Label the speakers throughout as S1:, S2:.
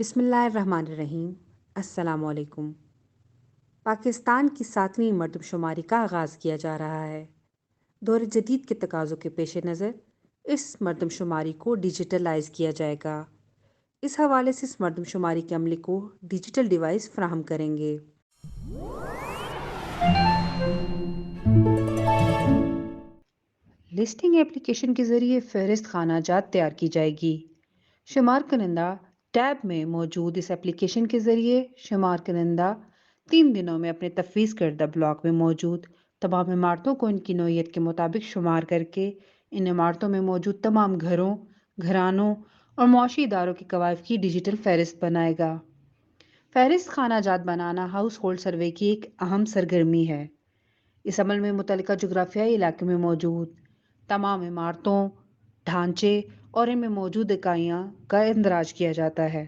S1: بسم اللہ الرحمن الرحیم۔ السلام علیکم۔ پاکستان کی 7ویں مردم شماری کا آغاز کیا جا رہا ہے۔ دور جدید کے تقاضوں کے پیش نظر اس مردم شماری کو ڈیجیٹلائز کیا جائے گا۔ اس حوالے سے اس مردم شماری کے عملے کو ڈیجیٹل ڈیوائس فراہم کریں گے۔ لسٹنگ ایپلیکیشن کے ذریعے فہرست خانہ جات تیار کی جائے گی۔ شمار کنندہ ٹیب میں موجود اس ایپلیکیشن کے ذریعے شمار کنندہ 3 دنوں میں اپنے تفویض کردہ بلاک میں موجود تمام عمارتوں کو ان کی نوعیت کے مطابق شمار کر کے ان عمارتوں میں موجود تمام گھروں، گھرانوں اور معاشی اداروں کے کوائف کی ڈیجیٹل فہرست بنائے گا۔ فہرست خانہ جات بنانا ہاؤس ہولڈ سروے کی ایک اہم سرگرمی ہے۔ اس عمل میں متعلقہ جغرافیائی علاقے میں موجود تمام عمارتوں، ڈھانچے اور ان میں موجود اکائیاں کا اندراج کیا جاتا ہے۔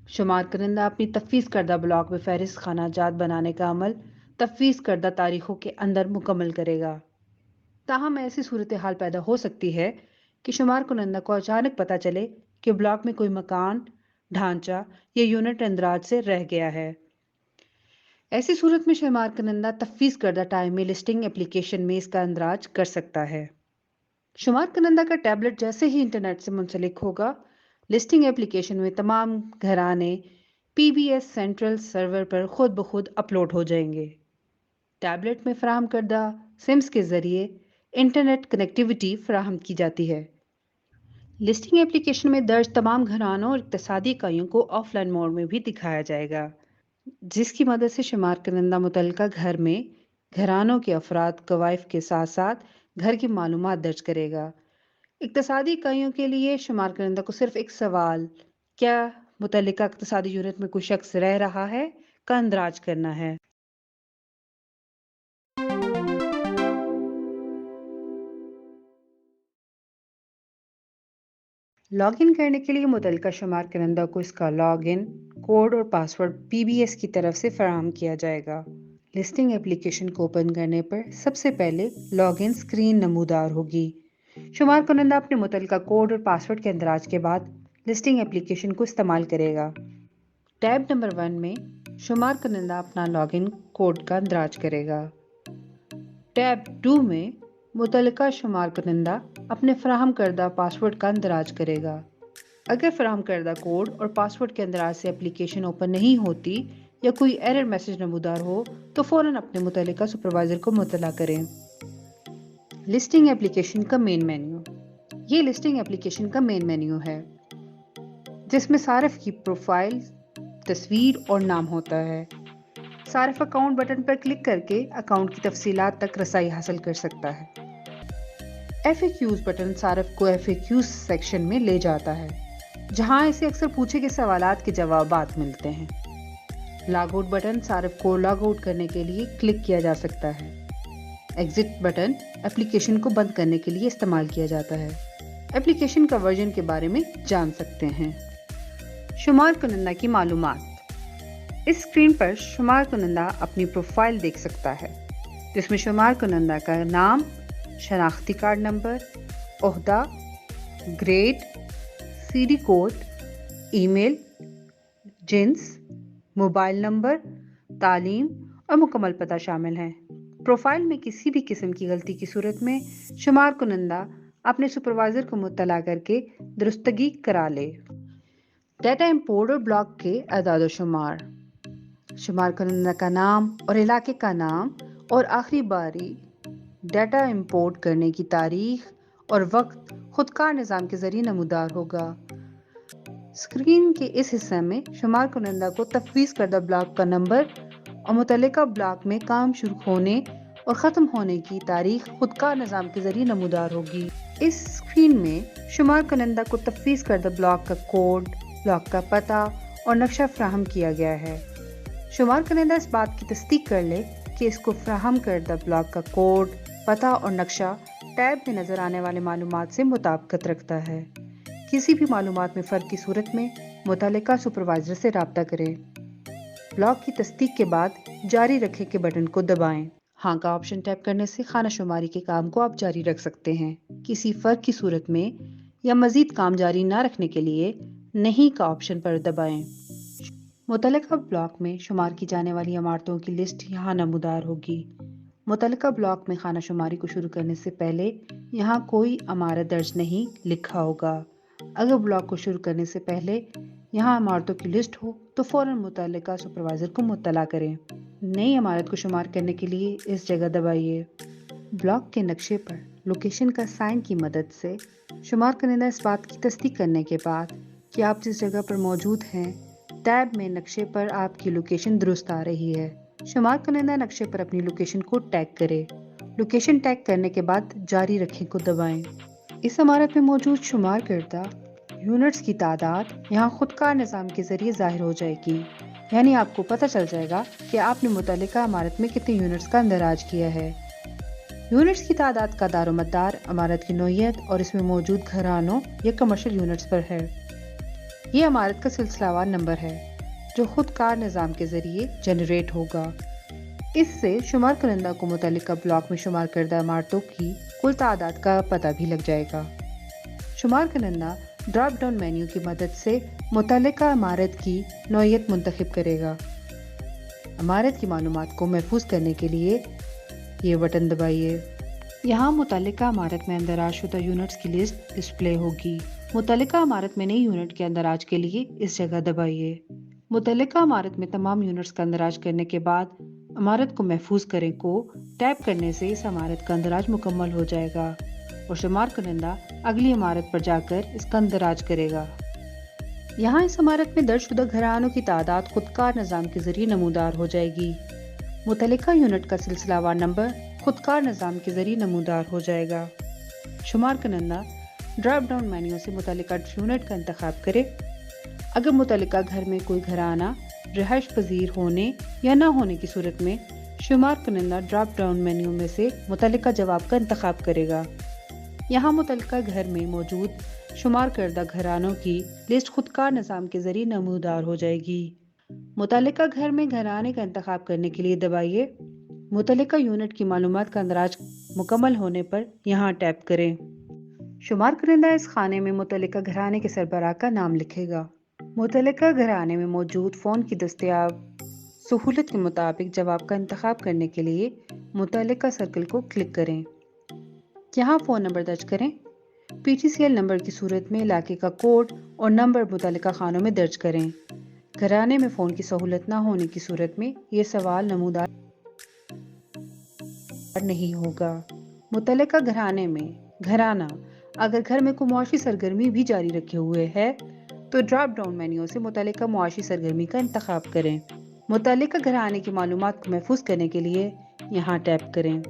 S1: شمار کنندہ اپنی تفویض کردہ بلاک میں فہرست خانہ جات بنانے کا عمل تفویض کردہ تاریخوں کے اندر مکمل کرے گا۔ تاہم ایسی صورتحال پیدا ہو سکتی ہے کہ شمار کنندہ کو اچانک پتہ چلے کہ بلاک میں کوئی مکان، ڈھانچہ یا یونٹ اندراج سے رہ گیا ہے۔ ایسی صورت میں شمار کنندہ تفویض کردہ ٹائم میں لسٹنگ ایپلیکیشن میں اس کا اندراج کر سکتا ہے۔ شمار کنندہ کا ٹیبلٹ جیسے ہی انٹرنیٹ سے منسلک ہوگا، لسٹنگ ایپلیکیشن میں تمام گھرانے پی بی ایس سینٹرل سرور پر خود بخود اپلوڈ ہو جائیں گے۔ ٹیبلٹ میں فراہم کردہ سمز کے ذریعے انٹرنیٹ کنیکٹیوٹی فراہم کی جاتی ہے۔ لسٹنگ ایپلیکیشن میں درج تمام گھرانوں اور اقتصادی اکائیوں کو آف لائن موڈ میں بھی دکھایا جائے گا، جس کی مدد سے شمار کنندہ متعلقہ گھر میں گھرانوں کے افراد کوائف کے ساتھ ساتھ گھر کی معلومات درج کرے گا۔ اقتصادی اکائیوں کے لیے شمار کنندہ کو صرف ایک سوال، کیا متعلقہ اقتصادی یونٹ میں کوئی شخص رہ رہا ہے، کا اندراج کرنا ہے۔ لاگ ان کرنے کے لیے متعلقہ شمار کنندہ کو اس کا لاگ ان کوڈ اور پاس ورڈ پی بی ایس کی طرف سے فراہم کیا جائے گا۔ لسٹنگ ایپلیکیشن کو اوپن کرنے پر سب سے پہلے لاگ ان اسکرین نمودار ہوگی۔ شمار کنندہ اپنے متعلقہ کوڈ اور پاس ورڈ کے اندراج کے بعد لسٹنگ ایپلیکیشن کو استعمال کرے گا۔ ٹیب نمبر 1 میں شمار کنندہ اپنا لاگ ان کوڈ کا اندراج کرے گا۔ ٹیب 2 میں متعلقہ شمار کنندہ اپنے فراہم کردہ پاس ورڈ کا اندراج کرے گا۔ اگر فراہم کردہ کوڈ اور پاس ورڈ کے اندراج سے ایپلیکیشن اوپن نہیں ہوتی یا کوئی ایرر میسج نمودار ہو تو فوراً اپنے متعلقہ سپروائزر کو مطلع کریں۔ لسٹنگ ایپلیکیشن کا مین مینیو۔ یہ لسٹنگ ایپلیکیشن کا مین مینیو ہے، جس میں صارف کی پروفائل، تصویر اور نام ہوتا ہے۔ صارف اکاؤنٹ بٹن پر کلک کر کے اکاؤنٹ کی تفصیلات تک رسائی حاصل کر سکتا ہے۔ ایف اے کیوز بٹن صارف کو ایف اے کیوز سیکشن میں لے جاتا ہے، جہاں اسے اکثر پوچھے گئے سوالات کے جوابات ملتے ہیں۔ لاگ آؤٹ بٹن صارف کو لاگ آؤٹ کرنے کے لیے کلک کیا جا سکتا ہے۔ ایگزٹ بٹن ایپلیکیشن کو بند کرنے کے لیے استعمال کیا جاتا ہے۔ ایپلیکیشن کا ورژن کے بارے میں جان سکتے ہیں۔ شمار کنندہ کی معلومات۔ اس اسکرین پر شمار کنندہ اپنی پروفائل دیکھ سکتا ہے، جس میں شمار کنندہ کا نام، شناختی کارڈ نمبر، عہدہ، گریڈ، سی ڈی کوڈ، ای میل، جنس، موبائل نمبر، تعلیم اور مکمل پتہ شامل ہیں۔ پروفائل میں کسی بھی قسم کی غلطی کی صورت میں شمار کنندہ اپنے سپروائزر کو مطلع کر کے درستگی کرا لے۔ ڈیٹا امپورٹ اور بلاک کے اعداد و شمار۔ شمار کنندہ کا نام اور علاقے کا نام اور آخری باری ڈیٹا امپورٹ کرنے کی تاریخ اور وقت خودکار نظام کے ذریعے نمودار ہوگا۔ اسکرین کے اس حصے میں شمار کنندہ کو تفویض کردہ بلاک کا نمبر اور متعلقہ بلاک میں کام شروع ہونے اور ختم ہونے کی تاریخ خودکار نظام کے ذریعے نمودار ہوگی۔ اس اسکرین میں شمار کنندہ کو تفویض کردہ بلاک کا کوڈ، بلاک کا پتہ اور نقشہ فراہم کیا گیا ہے۔ شمار کنندہ اس بات کی تصدیق کر لے کہ اس کو فراہم کردہ بلاک کا کوڈ، پتہ اور نقشہ ٹیب میں نظر آنے والے معلومات سے مطابقت رکھتا ہے۔ کسی بھی معلومات میں فرق کی صورت میں متعلقہ سپروائزر سے رابطہ کریں۔ بلاک کی تصدیق کے بعد جاری رکھیں کے بٹن کو دبائیں۔ ہاں کا آپشن ٹیپ کرنے سے خانہ شماری کے کام کو آپ جاری رکھ سکتے ہیں۔ کسی فرق کی صورت میں یا مزید کام جاری نہ رکھنے کے لیے نہیں کا آپشن پر دبائیں۔ متعلقہ بلاک میں شمار کی جانے والی عمارتوں کی لسٹ یہاں نمودار ہوگی۔ متعلقہ بلاک میں خانہ شماری کو شروع کرنے سے پہلے یہاں کوئی عمارت درج نہیں لکھا ہوگا۔ اگر بلاک کو شروع کرنے سے پہلے یہاں عمارتوں کی لسٹ ہو تو فوراً متعلقہ سپروائزر کو مطلع کریں۔ نئی عمارت کو شمار کرنے کے لیے اس جگہ دبائیے۔ بلاک کے نقشے پر لوکیشن کا سائن کی مدد سے شمار کنندہ اس بات کی تصدیق کرنے کے بعد کہ آپ جس جگہ پر موجود ہیں ٹیب میں نقشے پر آپ کی لوکیشن درست آ رہی ہے۔ شمار کنندہ نقشے پر اپنی لوکیشن کو ٹیگ کرے۔ لوکیشن ٹیگ کرنے کے بعد جاری رکھیں کو دبائیں۔ اس عمارت میں موجود شمار کردہ یونٹس کی تعداد یہاں خودکار نظام کے ذریعے ظاہر ہو جائے گی، یعنی آپ کو پتہ چل جائے گا کہ آپ نے متعلقہ عمارت میں کتنے یونٹس کا اندراج کیا ہے۔ یونٹس کی تعداد کا دار و مدار عمارت کی نوعیت اور اس میں موجود گھرانوں یا کمرشل یونٹس پر ہے۔ یہ عمارت کا سلسلہ وار نمبر ہے جو خود کار نظام کے ذریعے جنریٹ ہوگا۔ اس سے شمار کنندہ کو متعلقہ بلاک میں شمار کردہ عمارتوں کی کل تعداد کا پتہ بھی لگ جائے گا۔ شمار کنندہ ڈراپ ڈاؤن مینیو کی مدد سے متعلقہ عمارت کی نوعیت منتخب کرے گا۔ عمارت کی معلومات کو محفوظ کرنے کے لیے یہ بٹن دبائیے۔ یہاں متعلقہ عمارت میں اندراج شدہ یونٹس کی لسٹ ڈسپلے ہوگی۔ متعلقہ عمارت میں نئی یونٹ کے اندراج کے لیے اس جگہ دبائیے۔ متعلقہ عمارت میں تمام یونٹس کا اندراج کرنے کے بعد عمارت کو محفوظ کریں کو ٹیپ کرنے سے اس عمارت کا اندراج مکمل ہو جائے گا اور شمار کنندہ اگلی عمارت پر جا کر اس کا اندراج کرے گا۔ یہاں اس عمارت میں درج شدہ گھرانوں کی تعداد خودکار نظام کے ذریعے نمودار ہو جائے گی۔ متعلقہ یونٹ کا سلسلہ وار نمبر خودکار نظام کے ذریعے نمودار ہو جائے گا۔ شمار کنندہ ڈراپ ڈاؤن مینیو سے متعلقہ یونٹ کا انتخاب کرے۔ اگر متعلقہ گھر میں کوئی گھرانہ رہائش پذیر ہونے یا نہ ہونے کی صورت میں شمار کنندہ ڈراپ ڈاؤن مینیو میں سے متعلقہ جواب کا انتخاب کرے گا۔ یہاں متعلقہ گھر میں موجود شمار کردہ گھرانوں کی لسٹ خودکار نظام کے ذریعے نمودار ہو جائے گی۔ متعلقہ گھر میں گھرانے کا انتخاب کرنے کے لیے دبائیے۔ متعلقہ یونٹ کی معلومات کا اندراج مکمل ہونے پر یہاں ٹیپ کریں۔ شمار کنندہ اس خانے میں متعلقہ گھرانے کے سربراہ کا نام لکھے گا۔ متعلقہ گھرانے میں موجود فون کی دستیاب سہولت کے مطابق جواب کا انتخاب کرنے کے لیے متعلقہ سرکل کو کلک کریں۔ یہاں فون نمبر درج کریں۔ PTCL نمبر کی صورت میں علاقے کا کوڈ اور نمبر متعلقہ خانوں میں درج کریں۔ گھرانے میں فون کی سہولت نہ ہونے کی صورت میں یہ سوال نمودار نہیں ہوگا۔ متعلقہ گھرانے میں گھرانہ اگر گھر میں کوئی معاشی سرگرمی بھی جاری رکھے ہوئے ہے تو ڈراپ ڈاؤن مینیو سے متعلقہ معاشی سرگرمی کا انتخاب کریں۔ متعلقہ گھرانے کی معلومات کو محفوظ کرنے کے لیے یہاں ٹیپ کریں۔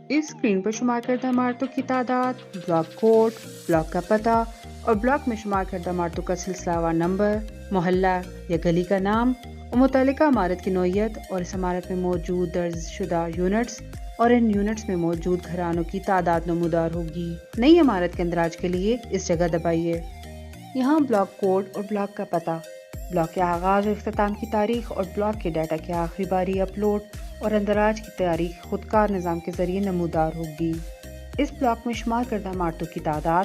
S1: اس اسکرین پر شمار کردہ عمارتوں کی تعداد، بلاک کوڈ، بلاک کا پتہ اور بلاک میں شمار کردہ عمارتوں کا سلسلہ وار نمبر، محلہ یا گلی کا نام اور متعلقہ عمارت کی نوعیت اور اس عمارت میں موجود درج شدہ یونٹس اور ان یونٹس میں موجود گھرانوں کی تعداد نمودار ہوگی۔ نئی عمارت کے اندراج کے لیے اس جگہ دبائیے۔ یہاں بلاک کوڈ اور بلاک کا پتہ، بلاک کے آغاز اور اختتام کی تاریخ اور بلاک کے ڈیٹا کی آخری باری اپلوڈ اور اندراج کی تاریخ خودکار نظام کے ذریعے نمودار ہوگی۔ اس بلاک میں شمار کردہ عمارتوں کی تعداد،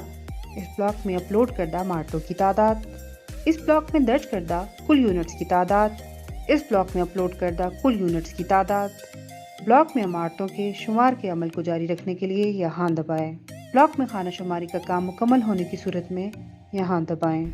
S1: اس بلاک میں اپلوڈ کردہ عمارتوں کی تعداد، اس بلاک میں درج کردہ کل یونٹس کی تعداد، اس بلاک میں اپلوڈ کردہ کل یونٹس کی تعداد۔ بلاک میں عمارتوں کے شمار کے عمل کو جاری رکھنے کے لیے یہاں دبائیں۔ بلاک میں خانہ شماری کا کام مکمل ہونے کی صورت میں یہاں دبائیں۔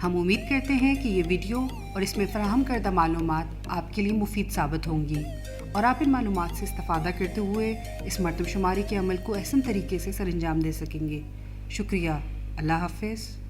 S2: ہم امید کرتے ہیں کہ یہ ویڈیو اور اس میں فراہم کردہ معلومات آپ کے لیے مفید ثابت ہوں گی اور آپ ان معلومات سے استفادہ کرتے ہوئے اس مردم شماری کے عمل کو احسن طریقے سے سر انجام دے سکیں گے۔ شکریہ۔ اللہ حافظ۔